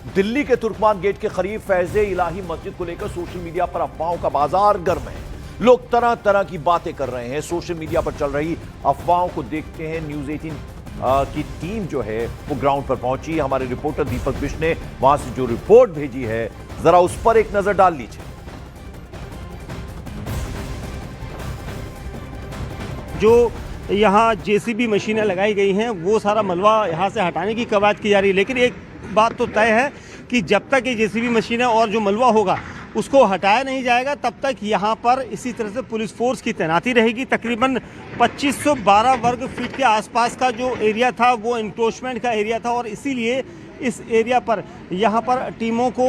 दिल्ली के तुर्कमान गेट के करीब फैज़े इलाही मस्जिद को लेकर सोशल मीडिया पर अफवाहों का बाजार गर्म है। लोग तरह तरह की बातें कर रहे हैं। सोशल मीडिया पर चल रही अफवाहों को देखते हैं न्यूज़ 18 की टीम जो है वो ग्राउंड पर पहुंची। हमारे रिपोर्टर दीपक बिश्ट ने वहां से जो रिपोर्ट भेजी है, जरा उस पर एक नजर डाल लीजिए। जो यहाँ जेसीबी मशीनें लगाई गई हैं वो सारा मलबा यहाँ से हटाने की कवायद की जा रही है, लेकिन एक बात तो तय है कि जब तक ये जेसीबी मशीनें और जो मलबा होगा उसको हटाया नहीं जाएगा तब तक यहाँ पर इसी तरह से पुलिस फोर्स की तैनाती रहेगी। तकरीबन 2512 वर्ग फीट के आसपास का जो एरिया था वो इंक्रोचमेंट का एरिया था और इसीलिए इस एरिया पर यहाँ पर टीमों को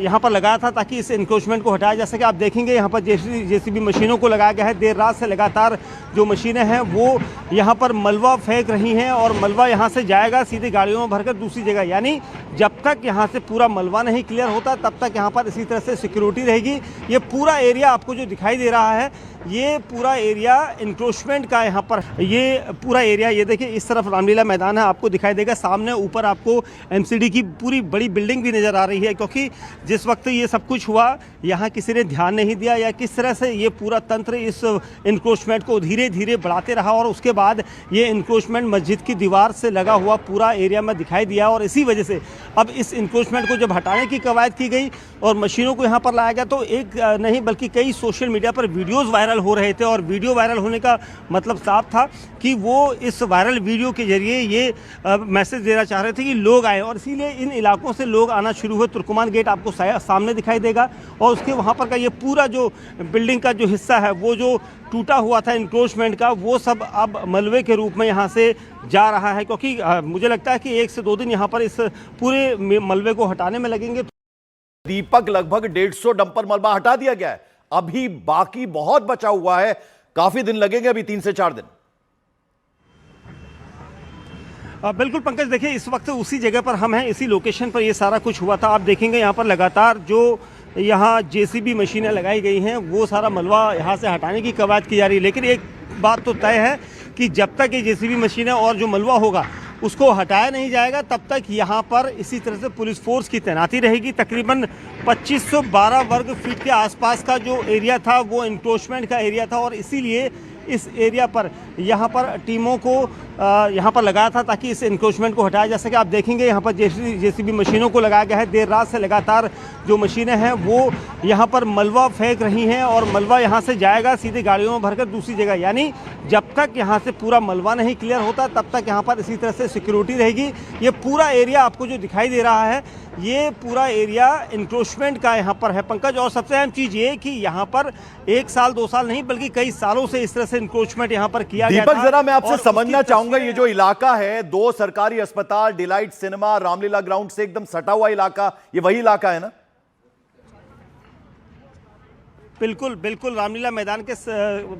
यहाँ पर लगाया था ताकि इस इंक्रोचमेंट को हटाया जा सके। आप देखेंगे यहाँ पर जेसीबी मशीनों को लगाया गया है। देर रात से लगातार जो मशीनें हैं वो यहाँ पर मलबा फेंक रही हैं और मलबा यहाँ से जाएगा सीधे गाड़ियों में भरकर दूसरी जगह, यानी जब तक यहाँ से पूरा मलबा नहीं क्लियर होता तब तक यहाँ पर इसी तरह से सिक्योरिटी रहेगी। ये पूरा एरिया आपको जो दिखाई दे रहा है ये पूरा एरिया इंक्रोचमेंट का यहाँ पर ये पूरा एरिया, ये देखिए इस तरफ रामलीला मैदान है, आपको दिखाई देगा। सामने ऊपर आपको एमसीडी की पूरी बड़ी बिल्डिंग भी नज़र आ रही है, क्योंकि जिस वक्त ये सब कुछ हुआ यहाँ किसी ने ध्यान नहीं दिया या किस तरह से ये पूरा तंत्र इस इंक्रोचमेंट को धीरे धीरे बढ़ाते रहा और उसके बाद ये इंक्रोचमेंट मस्जिद की दीवार से लगा हुआ पूरा एरिया में दिखाई दिया। और इसी वजह से अब इस इंक्रोचमेंट को जब हटाने की कवायद की गई और मशीनों को यहाँ पर लाया गया तो एक नहीं बल्कि कई सोशल मीडिया पर वीडियोज़ वायरल हो रहे थे और वीडियो वायरल होने का मतलब साफ था कि वो इस वायरल वीडियो के जरिए ये मैसेज देना चाह रहे थे कि लोग आए, और इसीलिए इन इलाकों से लोग आना शुरू हुए। तुर्कमान गेट आपको सामने दिखाई देगा और उसके वहाँ पर का ये पूरा जो बिल्डिंग का जो हिस्सा है वो जो टूटा हुआ था इंक्रोचमेंट का वो सब अब मलबे के रूप में यहाँ से जा रहा है, क्योंकि मुझे लगता है कि 1 से 2 दिन यहाँ पर इस पूरे मलबे को हटाने में लगेंगे। दीपक, लगभग 150 डंपर मलबा हटा दिया गया है, अभी बाकी बहुत बचा हुआ है, काफी दिन लगेंगे, अभी 3 से 4 दिन। बिल्कुल पंकज, देखिए इस वक्त उसी जगह पर हम हैं, इसी लोकेशन पर ये सारा कुछ हुआ था। आप देखेंगे यहाँ पर लगातार जो यहाँ जेसीबी मशीनें लगाई गई हैं वो सारा मलबा यहाँ से हटाने की कवायद की जा रही है, लेकिन एक बात तो तय है कि जब तक ये जेसीबी मशीनें और जो मलबा होगा उसको हटाया नहीं जाएगा तब तक यहाँ पर इसी तरह से पुलिस फोर्स की तैनाती रहेगी। तकरीबन 2512 वर्ग फीट के आसपास का जो एरिया था वो इंक्रोचमेंट का एरिया था और इसीलिए इस एरिया पर यहाँ पर टीमों को यहाँ पर लगाया था ताकि इस इंक्रोचमेंट को हटाया जा सके। आप देखेंगे यहाँ पर जेसीबी मशीनों को लगाया गया है। देर रात से लगातार जो मशीनें हैं वो यहाँ पर मलबा फेंक रही हैं और मलबा यहाँ से जाएगा सीधे गाड़ियों में भरकर दूसरी जगह, यानी जब तक यहाँ से पूरा मलबा नहीं क्लियर होता तब तक यहाँ पर इसी तरह से सिक्योरिटी रहेगी। ये पूरा एरिया आपको जो दिखाई दे रहा है ये पूरा एरिया इंक्रोचमेंट का यहाँ पर है पंकज, और सबसे अहम चीज़ ये कि यहाँ पर 1 साल 2 साल नहीं बल्कि कई सालों से इस तरह से इंक्रोचमेंट यहाँ पर किया गया था। दीपक, जरा मैं आपसे समझना चाहूंगा, ये जो इलाका है 2 सरकारी अस्पताल, डिलाइट सिनेमा, रामलीला ग्राउंड से एकदम सटा हुआ इलाका, ये वही इलाका है ना? बिल्कुल बिल्कुल, रामलीला मैदान के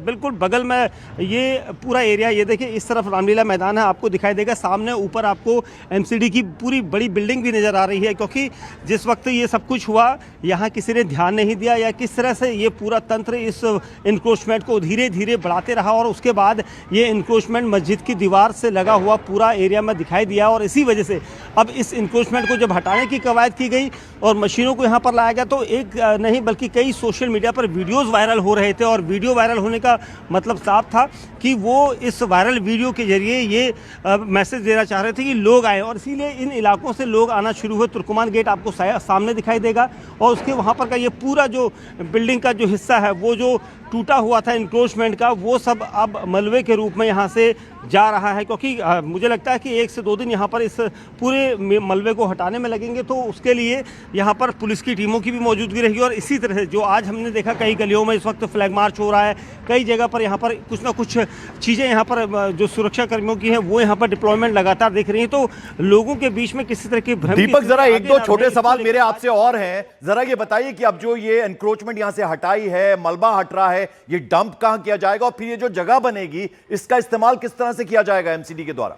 बिल्कुल बगल में ये पूरा एरिया, ये देखिए इस तरफ रामलीला मैदान है, आपको दिखाई देगा। सामने ऊपर आपको एमसीडी की पूरी बड़ी बिल्डिंग भी नज़र आ रही है, क्योंकि जिस वक्त ये सब कुछ हुआ यहाँ किसी ने ध्यान नहीं दिया या किस तरह से ये पूरा तंत्र इस इंक्रोचमेंट को धीरे धीरे बढ़ाते रहा और उसके बाद ये इंक्रोचमेंट मस्जिद की दीवार से लगा हुआ पूरा एरिया में दिखाई दिया। और इसी वजह से अब इस इंक्रोचमेंट को जब हटाने की कवायद की गई और मशीनों को यहाँ पर लाया गया तो एक नहीं बल्कि कई सोशल मीडिया पर वीडियोज़ वायरल हो रहे थे और वीडियो वायरल होने का मतलब साफ था कि वो इस वायरल वीडियो के जरिए ये मैसेज देना चाह रहे थे कि लोग आए, और इसीलिए इन इलाकों से लोग आना शुरू हुए। तुर्कमान गेट आपको सामने दिखाई देगा और उसके वहाँ पर का ये पूरा जो बिल्डिंग का जो हिस्सा है वो जो टूटा हुआ था इंक्रोचमेंट का वो सब अब मलबे के रूप में यहाँ से जा रहा है, क्योंकि मुझे लगता है कि 1 से 2 दिन यहाँ पर इस पूरे मलबे को हटाने में लगेंगे। तो उसके लिए यहाँ पर पुलिस की टीमों की भी मौजूदगी रहेगी और इसी तरह से जो आज हमने देखा कई गलियों में इस वक्त फ्लैग मार्च हो रहा है, कई जगह पर यहाँ पर कुछ ना कुछ चीज़ें यहाँ पर जो सुरक्षा कर्मियों की हैं वो यहाँ पर डिप्लॉयमेंट लगातार दिख रही है, तो लोगों के बीच में किसी तरह की भ्रम। दीपक, जरा 1-2 छोटे सवाल मेरे आपसे और हैं, जरा ये बताइए कि अब जो ये एनक्रोचमेंट यहाँ से हटाई है, मलबा हट रहा है, ये डंप कहां किया जाएगा और फिर ये जो जगह बनेगी इसका इस्तेमाल किस तरह से किया जाएगा एमसीडी के द्वारा?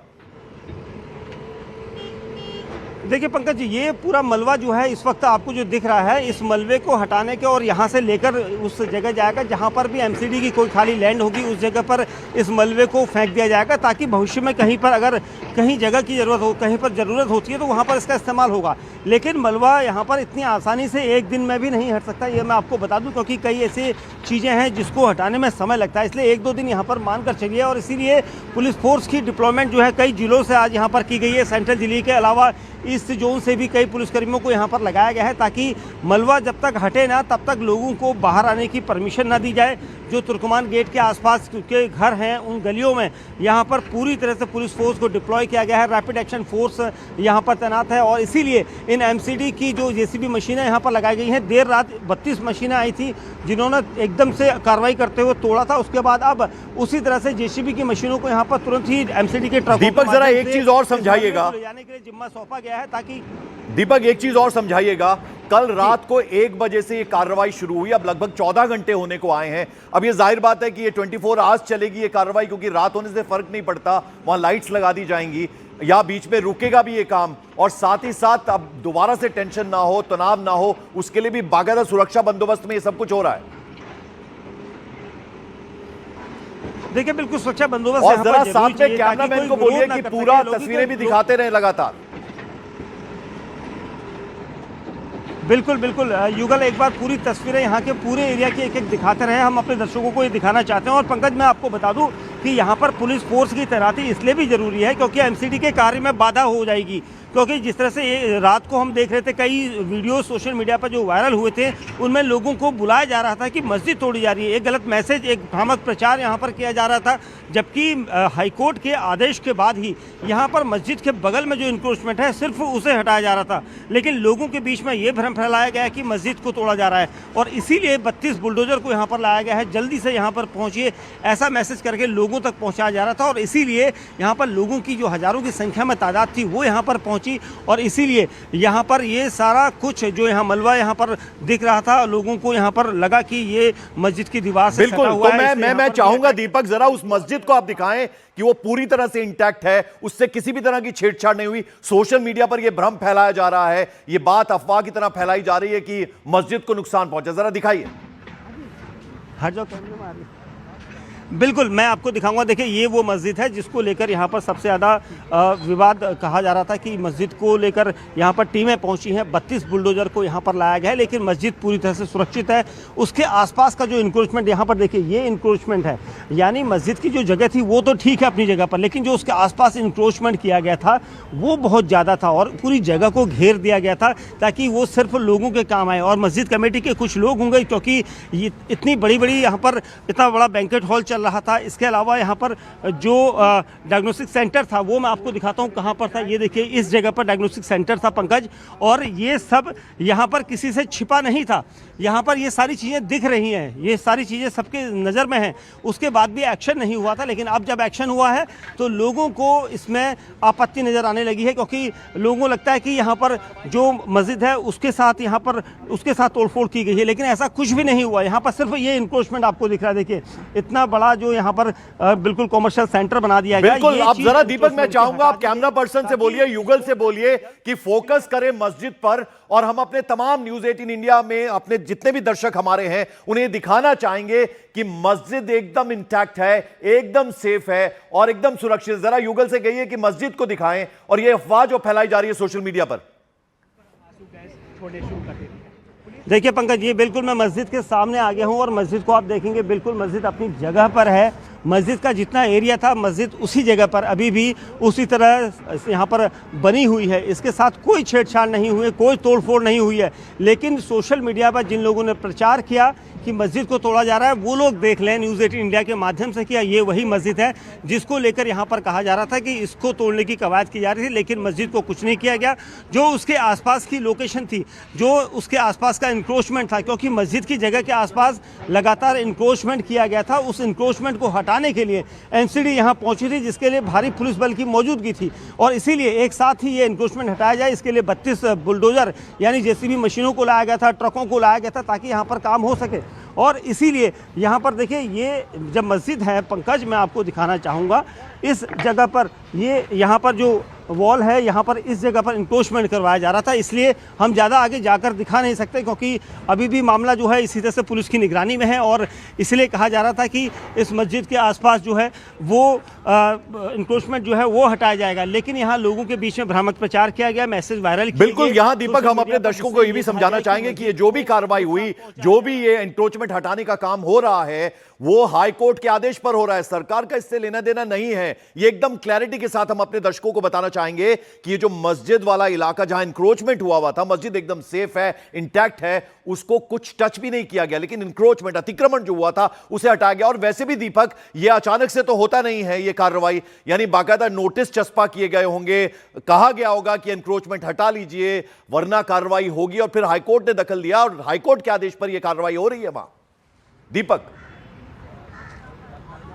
देखिए पंकज जी, ये पूरा मलबा जो है इस वक्त आपको जो दिख रहा है, इस मलबे को हटाने के और यहाँ से लेकर उस जगह जाएगा जहाँ पर भी एमसीडी की कोई खाली लैंड होगी, उस जगह पर इस मलबे को फेंक दिया जाएगा, ताकि भविष्य में कहीं पर अगर कहीं जगह की ज़रूरत हो, कहीं पर ज़रूरत होती है तो वहाँ पर इसका इस्तेमाल होगा। लेकिन मलबा यहाँ पर इतनी आसानी से एक दिन में भी नहीं हट सकता, ये मैं आपको बता दूँ, क्योंकि कई ऐसी चीज़ें हैं जिसको हटाने में समय लगता है। इसलिए 1-2 दिन यहाँ पर मान कर चलिए। और इसीलिए पुलिस फोर्स की डिप्लॉयमेंट जो है कई जिलों से आज यहाँ पर की गई है। सेंट्रल जिले के अलावा ईस्ट जोन से भी कई पुलिसकर्मियों को यहाँ पर लगाया गया है, ताकि मलबा जब तक हटे ना तब तक लोगों को बाहर आने की परमिशन ना दी जाए। जो तुर्कमान गेट के आसपास के घर हैं उन गलियों में यहाँ पर पूरी तरह से पुलिस फोर्स को डिप्लॉय किया गया है। रैपिड एक्शन फोर्स यहाँ पर तैनात है और इसीलिए इन एमसीडी की जो जेसीबी मशीनें यहाँ पर लगाई गई हैं, देर रात 32 मशीनें आई थी जिन्होंने एकदम से कार्रवाई करते हुए तोड़ा था। उसके बाद अब उसी तरह से जेसीबी की मशीनों को यहाँ पर तुरंत ही एमसीडी के ट्रकों दीपक जरा एक चीज और समझाइएगा, ले जाने के लिए जिम्मा सौंपा गया है। ताकि दीपक एक चीज और समझाइएगा, कल रात को 1 बजे से ये कार्रवाई शुरू हुई, अब लगभग 14 घंटे होने को आए हैं। अब ये जाहिर बात है कि ये 24 आवर्स चलेगी ये कार्रवाई, क्योंकि रात होने से फर्क नहीं पड़ता, वहां लाइट्स लगा दी जाएंगी या बीच में रुकेगा भी ये काम। और साथ ही साथ अब दोबारा से टेंशन ना हो, तनाव ना हो, उसके लिए भी बाकायदा सुरक्षा बंदोबस्त में ये सब कुछ हो रहा है। देखिए बिल्कुल सुरक्षा बंदोबस्त और जरा साथ में कैमरामैन को बोलिए कि पूरा तस्वीरें भी दिखाते रहे लगातार। बिल्कुल बिल्कुल युगल, एक बार पूरी तस्वीरें यहाँ के पूरे एरिया की एक दिखाते रहे। हम अपने दर्शकों को ये दिखाना चाहते हैं। और पंकज, मैं आपको बता दूं कि यहाँ पर पुलिस फोर्स की तैनाती इसलिए भी जरूरी है क्योंकि एमसीडी के कार्य में बाधा हो जाएगी। क्योंकि जिस तरह से ये रात को हम देख रहे थे, कई वीडियो सोशल मीडिया पर जो वायरल हुए थे उनमें लोगों को बुलाया जा रहा था कि मस्जिद तोड़ी जा रही है। एक गलत मैसेज, एक भ्रामक प्रचार यहाँ पर किया जा रहा था, जबकि हाईकोर्ट के आदेश के बाद ही यहाँ पर मस्जिद के बगल में जो इंक्रोचमेंट है सिर्फ उसे हटाया जा रहा था। लेकिन लोगों के बीच में ये भ्रम फैलाया गया कि मस्जिद को तोड़ा जा रहा है और इसीलिए 32 बुलडोजर को यहाँ पर लाया गया है, जल्दी से यहाँ पर पहुँचिए, ऐसा मैसेज करके लोगों तक पहुँचाया जा रहा था। और इसीलिए यहाँ पर लोगों की जो हज़ारों की संख्या में तादाद थी वो यहाँ पर पहुँची और इसीलिए यहाँ पर ये सारा कुछ जो यहाँ मलबा यहाँ पर दिख रहा था, लोगों को यहाँ पर लगा कि ये मस्जिद की दीवार से बिल्कुल। तो मैं चाहूंगा दीपक जरा उस मस्जिद को आप दिखाएं कि वो पूरी तरह से इंटैक्ट है, उससे किसी भी तरह की छेड़छाड़ नहीं हुई। सोशल मीडिया पर ये भ्रम फैलाया जा रहा है, ये बात अफवाह की तरह फैलाई जा रही है कि मस्जिद को नुकसान पहुंचा। जरा दिखाइए। हर जो कैमरे में आ रही है। बिल्कुल, मैं आपको दिखाऊंगा। देखिए ये वो मस्जिद है जिसको लेकर यहाँ पर सबसे ज़्यादा विवाद कहा जा रहा था कि मस्जिद को लेकर यहाँ पर टीमें पहुँची हैं, 32 बुलडोजर को यहाँ पर लाया गया है, लेकिन मस्जिद पूरी तरह से सुरक्षित है। उसके आसपास का जो इंक्रोचमेंट यहाँ पर देखिए, ये इंक्रोचमेंट है, यानी मस्जिद की जो जगह थी वो तो ठीक है अपनी जगह पर, लेकिन जो उसके आसपास इंक्रोचमेंट किया गया था वो बहुत ज़्यादा था और पूरी जगह को घेर दिया गया था ताकि वो सिर्फ लोगों के काम आए। और मस्जिद कमेटी के कुछ लोग होंगे, क्योंकि ये इतनी बड़ी यहाँ पर इतना बड़ा बैंकेट हॉल चल रहा था। इसके अलावा यहाँ पर जो डायग्नोस्टिक सेंटर था वो मैं आपको दिखाता हूँ कहाँ पर था। ये देखिए, इस जगह पर डायग्नोस्टिक सेंटर था पंकज, और ये सब यहाँ पर किसी से छिपा नहीं था। यहाँ पर ये सारी चीज़ें दिख रही हैं, ये सारी चीज़ें सबके नज़र में हैं। उसके बाद भी एक्शन नहीं हुआ था, लेकिन अब जब एक्शन हुआ है तो लोगों को इसमें आपत्ति नज़र आने लगी है, क्योंकि लोगों को लगता है कि यहाँ पर जो मस्जिद है उसके साथ यहाँ पर उसके साथ तोड़फोड़ की गई है, लेकिन ऐसा कुछ भी नहीं हुआ। यहाँ पर सिर्फ ये इंक्रोचमेंट आपको दिख रहा है। देखिए इतना बड़ा जो यहाँ पर बिल्कुल कॉमर्शियल सेंटर बना दिया गया। बिल्कुल। अब जरा दीपक मैं चाहूंगा आप कैमरा पर्सन से बोलिए, युगल से बोलिए कि फोकस करें मस्जिद पर, और हम अपने तमाम न्यूज़ 18 इंडिया में अपने जितने भी दर्शक हमारे हैं उन्हें दिखाना चाहेंगे कि मस्जिद एकदम इंटैक्ट है, एकदम सेफ है और एकदम सुरक्षित। जरा युगल से कहिए कि मस्जिद को दिखाएं और ये अफवाह जो फैलाई जा रही है सोशल मीडिया पर। देखिए पंकज, ये बिल्कुल मैं मस्जिद के सामने आ गया हूँ और मस्जिद को आप देखेंगे, बिल्कुल मस्जिद अपनी जगह पर है। मस्जिद का जितना एरिया था मस्जिद उसी जगह पर अभी भी उसी तरह यहाँ पर बनी हुई है। इसके साथ कोई छेड़छाड़ नहीं हुई, कोई तोड़फोड़ नहीं हुई है। लेकिन सोशल मीडिया पर जिन लोगों ने प्रचार किया कि मस्जिद को तोड़ा जा रहा है, वो लोग देख लें न्यूज़ 18 इंडिया के माध्यम से कि ये वही मस्जिद है जिसको लेकर यहाँ पर कहा जा रहा था कि इसको तोड़ने की कवायद की जा रही थी, लेकिन मस्जिद को कुछ नहीं किया गया। जो उसके आसपास की लोकेशन थी, जो उसके आसपास का इंक्रोचमेंट था, क्योंकि मस्जिद की जगह के आसपास लगातार इंक्रोचमेंट किया गया था, उस इंक्रोचमेंट को हटाने के लिए एमसीडी यहाँ पहुँची थी, जिसके लिए भारी पुलिस बल की मौजूदगी थी। और इसीलिए एक साथ ही ये इंक्रोचमेंट हटाया जाए, इसके लिए 32 बुलडोजर यानी जेसीबी मशीनों को लाया गया था, ट्रकों को लाया गया था, ताकि यहाँ पर काम हो सके। और इसीलिए यहाँ पर देखिए, ये जब मस्जिद है पंकज, मैं आपको दिखाना चाहूँगा इस जगह पर, ये यहाँ पर जो वॉल है यहाँ पर इस जगह पर इंक्रोचमेंट करवाया जा रहा था, इसलिए हम ज़्यादा आगे जाकर दिखा नहीं सकते क्योंकि अभी भी मामला जो है इसी तरह से पुलिस की निगरानी में है और इसलिए कहा जा रहा था कि इस मस्जिद के आसपास जो है वो इंक्रोचमेंट जो है वो हटाया जाएगा। लेकिन यहाँ लोगों के बीच में भ्रामक प्रचार किया गया, मैसेज वायरल किया। बिल्कुल, यहाँ दीपक हम अपने दर्शकों को ये भी समझाना चाहेंगे कि ये जो भी कार्रवाई हुई, जो भी ये एंक्रोचमेंट हटाने का काम हो रहा है, वो हाई कोर्ट के आदेश पर हो रहा है, सरकार का इससे लेना देना नहीं है। ये एकदम क्लैरिटी के साथ हम अपने दर्शकों को बताना चाहेंगे कि ये जो मस्जिद वाला इलाका जहां इंक्रोचमेंट हुआ था, मस्जिद एकदम सेफ है, इंटैक्ट है, उसको कुछ टच भी नहीं किया गया, लेकिन इंक्रोचमेंट अतिक्रमण जो हुआ था उसे हटाया गया। और वैसे भी दीपक, ये अचानक से तो होता नहीं है ये कार्रवाई, यानी बाकायदा नोटिस चस्पा किए गए होंगे, कहा गया होगा कि एनक्रोचमेंट हटा लीजिए वरना कार्रवाई होगी, और फिर हाईकोर्ट ने दखल दिया और हाईकोर्ट के आदेश पर यह कार्रवाई हो रही है वहां। दीपक,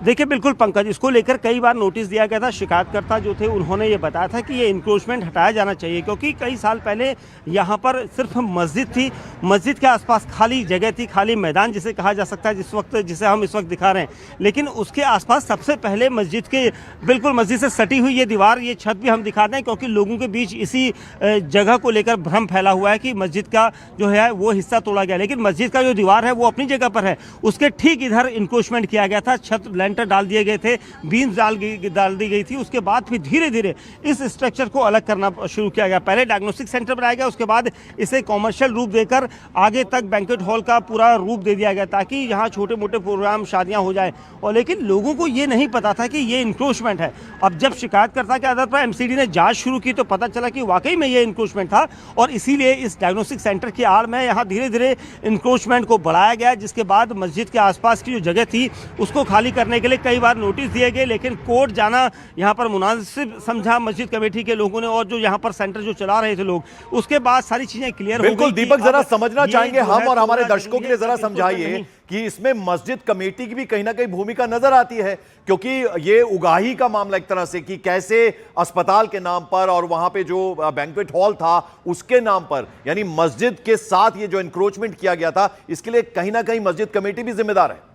देखिए बिल्कुल पंकज, इसको लेकर कई बार नोटिस दिया गया था। शिकायतकर्ता जो थे उन्होंने ये बताया था कि ये इंक्रोचमेंट हटाया जाना चाहिए क्योंकि कई साल पहले यहाँ पर सिर्फ मस्जिद थी, मस्जिद के आसपास खाली जगह थी, खाली मैदान जिसे कहा जा सकता है, जिसे हम इस वक्त दिखा रहे हैं। लेकिन उसके आसपास सबसे पहले मस्जिद के बिल्कुल मस्जिद से सटी हुई ये दीवार, ये छत भी हम दिखाते हैं क्योंकि लोगों के बीच इसी जगह को लेकर भ्रम फैला हुआ है कि मस्जिद का जो है वो हिस्सा तोड़ा गया, लेकिन मस्जिद का जो दीवार है वो अपनी जगह पर है। उसके ठीक इधर इंक्रोचमेंट किया गया था, छत लेंटर डाल दिए गए थे, बीम्स डाल दी गई थी। उसके बाद फिर धीरे धीरे इस स्ट्रक्चर को अलग करना शुरू किया गया। पहले डायग्नोस्टिक सेंटर बनाया गया, उसके बाद इसे कॉमर्शियल रूप देकर आगे तक बैंक्वेट हॉल का पूरा रूप दे दिया गया ताकि यहाँ छोटे मोटे प्रोग्राम, शादियाँ हो जाए। और लेकिन लोगों को ये नहीं पता था कि ये इंक्रोचमेंट है। अब जब शिकायतकर्ता के आधार पर एमसीडी ने जांच शुरू की तो पता चला कि वाकई में ये इंक्रोचमेंट था और इसीलिए इस डायग्नोस्टिक सेंटर की आड़ में यहाँ धीरे धीरे इंक्रोचमेंट को बढ़ाया गया, जिसके बाद मस्जिद के आसपास की जो जगह थी उसको खाली करने के लिए कई बार नोटिस दिए गए, लेकिन कोर्ट जाना यहाँ पर मुनासिब समझा मस्जिद कमेटी के लोगों ने और जो यहाँ पर सेंटर जो चला रहे थे लोग। उसके बाद सारी चीजें क्लियर हो गई। बिल्कुल दीपक, जरा समझना चाहेंगे हम और हमारे दर्शकों के लिए जरा समझाइए कि इसमें मस्जिद कमेटी की भी कहीं ना कहीं भूमिका नजर आती है, क्योंकि ये उगाही का मामला एक तरह से कि कैसे अस्पताल के नाम पर और वहां पे जो बैंक्वेट हॉल था उसके नाम पर, यानी मस्जिद के साथ ये जो एनक्रोचमेंट किया गया था, इसके लिए कहीं ना कहीं मस्जिद कमेटी भी जिम्मेदार है।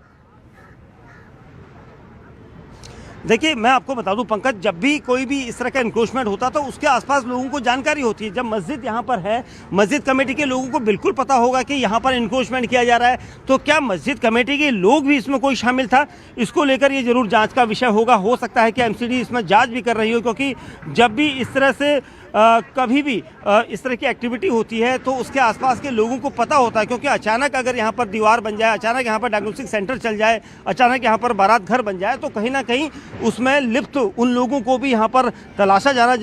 देखिए मैं आपको बता दूं पंकज, जब भी कोई भी इस तरह का इंक्रोचमेंट होता तो उसके आसपास लोगों को जानकारी होती है। जब मस्जिद यहाँ पर है, मस्जिद कमेटी के लोगों को बिल्कुल पता होगा कि यहाँ पर इंक्रोचमेंट किया जा रहा है, तो क्या मस्जिद कमेटी के लोग भी इसमें कोई शामिल था? इसको लेकर ये जरूर जांच का विषय होगा। हो सकता है कि एमसीडी इसमें जांच भी कर रही हो, क्योंकि जब भी इस तरह से कभी भी इस तरह की एक्टिविटी होती है तो उसके आसपास के लोगों को पता होता है, क्योंकि अचानक अगर यहाँ पर दीवार बन जाए, अचानक यहाँ पर डायग्नोस्टिक सेंटर चल जाए, अचानक यहाँ पर बारात घर बन जाए, तो कहीं ना कहीं उसमें लिप्त उन लोगों को भी यहाँ पर तलाशा जाना